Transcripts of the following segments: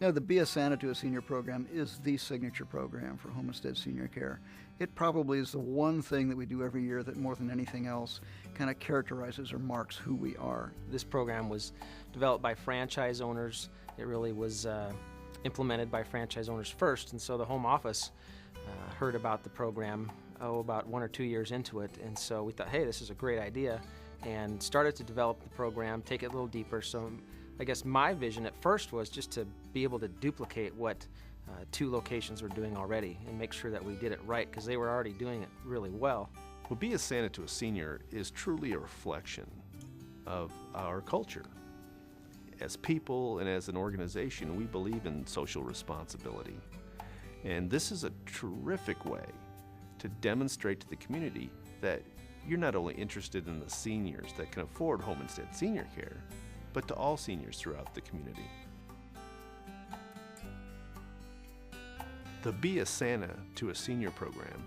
Now, the Be a Santa to a Senior program is the signature program for Homestead Senior Care. It probably is the one thing that we do every year that more than anything else kind of characterizes or marks who we are. This program was developed by franchise owners. It really was implemented by franchise owners first, and so the home office heard about the program about 1 or 2 years into it, and so we thought, hey, this is a great idea, and started to develop the program, take it a little deeper. So I guess my vision at first was just to be able to duplicate what 2 locations were doing already and make sure that we did it right, because they were already doing it really well. Well, Be a Santa to a Senior is truly a reflection of our culture. As people and as an organization, we believe in social responsibility. And this is a terrific way to demonstrate to the community that you're not only interested in the seniors that can afford Homestead Senior Care, but to all seniors throughout the community. The Be a Santa to a Senior program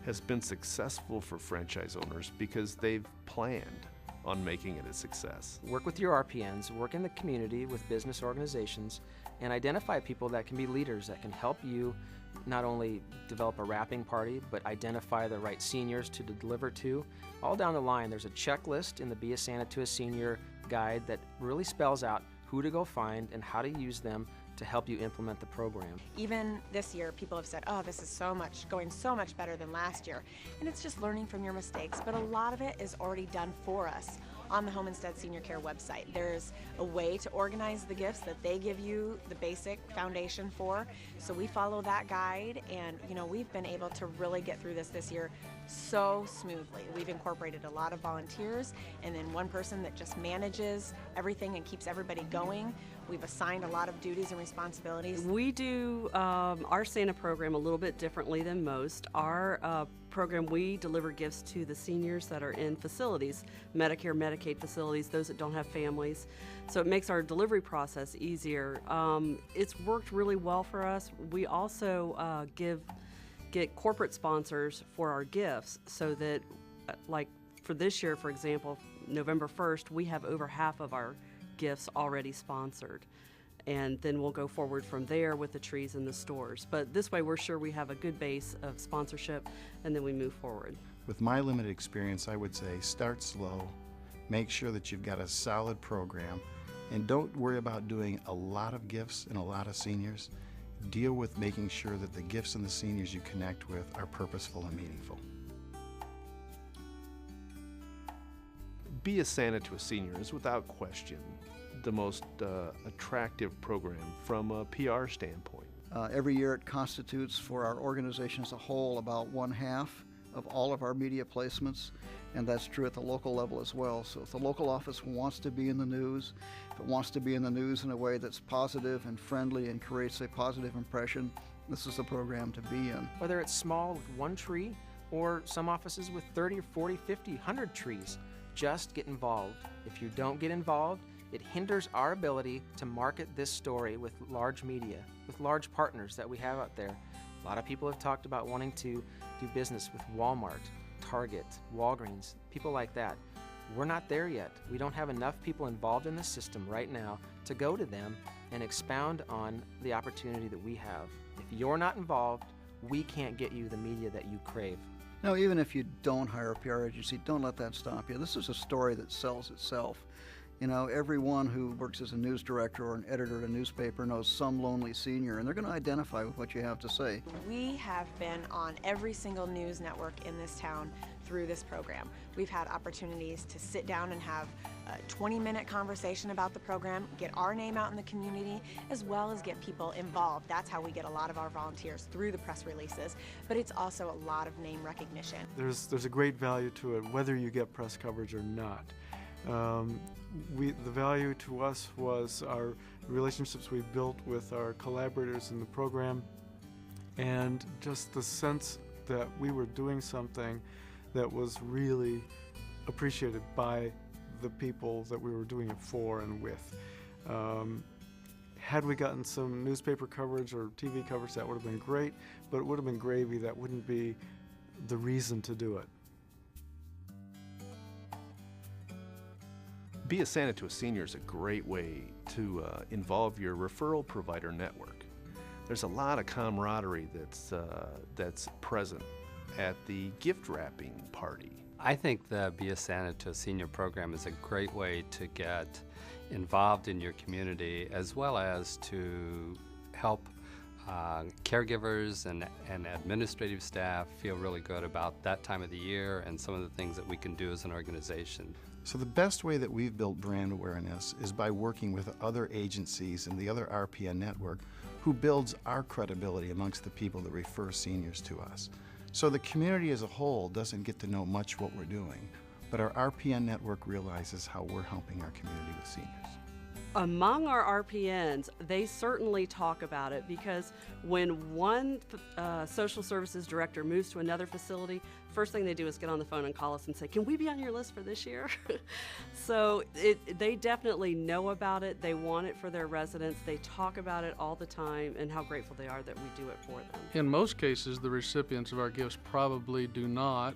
has been successful for franchise owners because they've planned on making it a success. Work with your RPNs, work in the community with business organizations, and identify people that can be leaders that can help you not only develop a wrapping party, but identify the right seniors to deliver to. All down the line, there's a checklist in the Be a Santa to a Senior guide that really spells out who to go find and how to use them to help you implement the program. Even this year, people have said, oh, this is going so much better than last year. And it's just learning from your mistakes, but a lot of it is already done for us on the Homestead Senior Care website. There's a way to organize the gifts that they give you the basic foundation for. So we follow that guide, and we've been able to really get through this year so smoothly. We've incorporated a lot of volunteers and then one person that just manages everything and keeps everybody going. We've assigned a lot of duties and responsibilities. We do our Santa program a little bit differently than most. Our program, we deliver gifts to the seniors that are in facilities, Medicare, Medicaid facilities, those that don't have families. So it makes our delivery process easier. It's worked really well for us. We also get corporate sponsors for our gifts, so that, like for this year, for example, November 1st, we have over half of our gifts already sponsored, and then we'll go forward from there with the trees in the stores. But this way we're sure we have a good base of sponsorship, and then we move forward. With my limited experience, I would say start slow, make sure that you've got a solid program, and don't worry about doing a lot of gifts and a lot of seniors. Deal with making sure that the gifts and the seniors you connect with are purposeful and meaningful. Be a Santa to a Senior is without question the most attractive program from a PR standpoint. Every year it constitutes for our organization as a whole about 1/2 of all of our media placements, and that's true at the local level as well. So if the local office wants to be in the news, if it wants to be in the news in a way that's positive and friendly and creates a positive impression, this is the program to be in. Whether it's small with 1 tree or some offices with 30 or 40, 50, 100 trees, just get involved. If you don't get involved, it hinders our ability to market this story with large media, with large partners that we have out there. A lot of people have talked about wanting to do business with Walmart, Target, Walgreens, people like that. We're not there yet. We don't have enough people involved in the system right now to go to them and expound on the opportunity that we have. If you're not involved, we can't get you the media that you crave. Now, even if you don't hire a PR agency, don't let that stop you. This is a story that sells itself. Everyone who works as a news director or an editor at a newspaper knows some lonely senior, and they're going to identify with what you have to say. We have been on every single news network in this town through this program. We've had opportunities to sit down and have a 20-minute conversation about the program, get our name out in the community, as well as get people involved. That's how we get a lot of our volunteers, through the press releases, but it's also a lot of name recognition. There's a great value to it, whether you get press coverage or not. The value to us was our relationships we built with our collaborators in the program, and just the sense that we were doing something that was really appreciated by the people that we were doing it for and with. Had we gotten some newspaper coverage or TV coverage, that would have been great, but it would have been gravy. That wouldn't be the reason to do it. Be a Santa to a Senior is a great way to involve your referral provider network. There's a lot of camaraderie that's present at the gift wrapping party. I think the Be a Santa to a Senior program is a great way to get involved in your community, as well as to help caregivers and administrative staff feel really good about that time of the year and some of the things that we can do as an organization. So the best way that we've built brand awareness is by working with other agencies and the other RPN network who builds our credibility amongst the people that refer seniors to us. So the community as a whole doesn't get to know much what we're doing, but our RPN network realizes how we're helping our community with seniors. Among our RPNs, they certainly talk about it, because when one social services director moves to another facility, first thing they do is get on the phone and call us and say, can we be on your list for this year? So they definitely know about it. They want it for their residents. They talk about it all the time and how grateful they are that we do it for them. In most cases, the recipients of our gifts probably do not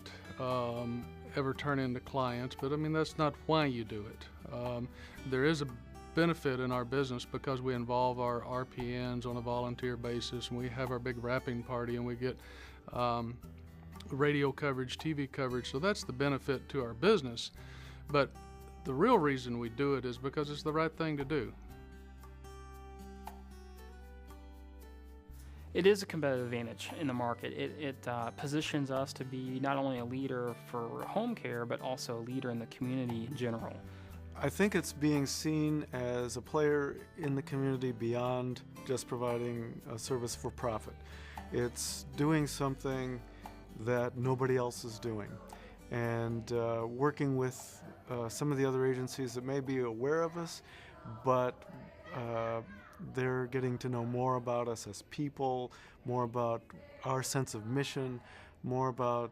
ever turn into clients, but I mean, that's not why you do it. There is a benefit in our business because we involve our RPNs on a volunteer basis, and we have our big wrapping party, and we get radio coverage, TV coverage, so that's the benefit to our business. But the real reason we do it is because it's the right thing to do. It is a competitive advantage in the market. It positions us to be not only a leader for home care, but also a leader in the community in general. I think it's being seen as a player in the community beyond just providing a service for profit. It's doing something that nobody else is doing, and working with some of the other agencies that may be aware of us, but they're getting to know more about us as people, more about our sense of mission, more about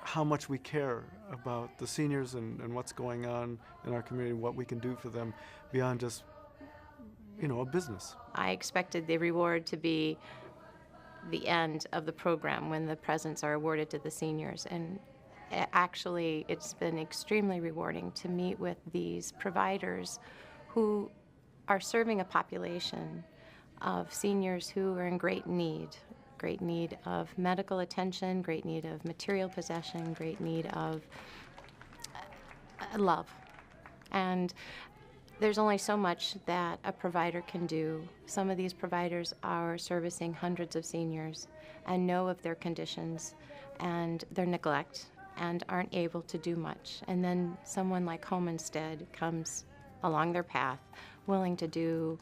how much we care about the seniors and what's going on in our community, what we can do for them beyond just, a business. I expected the reward to be the end of the program when the presents are awarded to the seniors, and actually it's been extremely rewarding to meet with these providers who are serving a population of seniors who are in great need of medical attention, great need of material possession, great need of love. And there's only so much that a provider can do. Some of these providers are servicing hundreds of seniors and know of their conditions and their neglect and aren't able to do much. And then someone like Home Instead comes along their path willing to do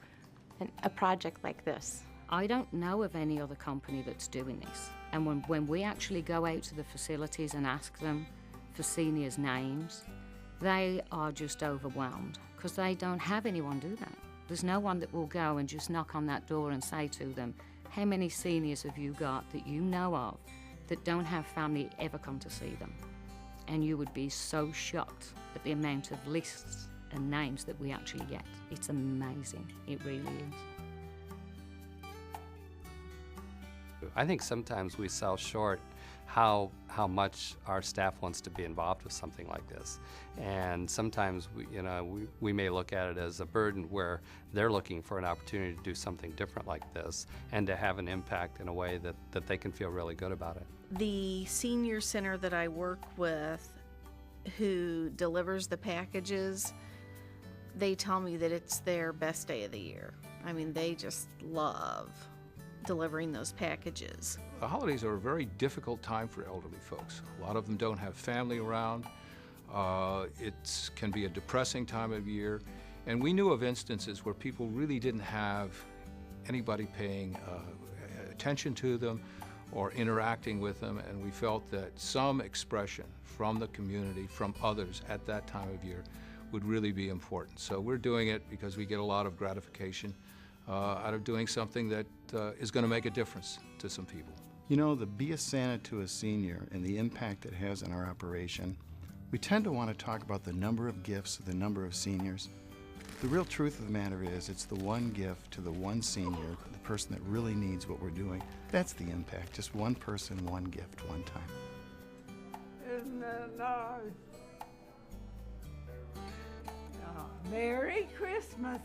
a project like this. I don't know of any other company that's doing this. And when we actually go out to the facilities and ask them for seniors' names, they are just overwhelmed because they don't have anyone do that. There's no one that will go and just knock on that door and say to them, how many seniors have you got that you know of that don't have family ever come to see them? And you would be so shocked at the amount of lists and names that we actually get. It's amazing. It really is. I think sometimes we sell short how much our staff wants to be involved with something like this, and sometimes we may look at it as a burden where they're looking for an opportunity to do something different like this and to have an impact in a way that they can feel really good about it. The senior center that I work with, who delivers the packages, they tell me that it's their best day of the year. I mean, they just love delivering those packages. The holidays are a very difficult time for elderly folks. A lot of them don't have family around. It can be a depressing time of year. And we knew of instances where people really didn't have anybody paying attention to them or interacting with them, and we felt that some expression from the community, from others at that time of year would really be important. So we're doing it because we get a lot of gratification out of doing something that is going to make a difference to some people. The Be a Santa to a Senior and the impact it has on our operation, we tend to want to talk about the number of gifts, the number of seniors. The real truth of the matter is it's the one gift to the one senior, the person that really needs what we're doing. That's the impact, just one person, one gift, one time. Isn't that nice? Merry Christmas.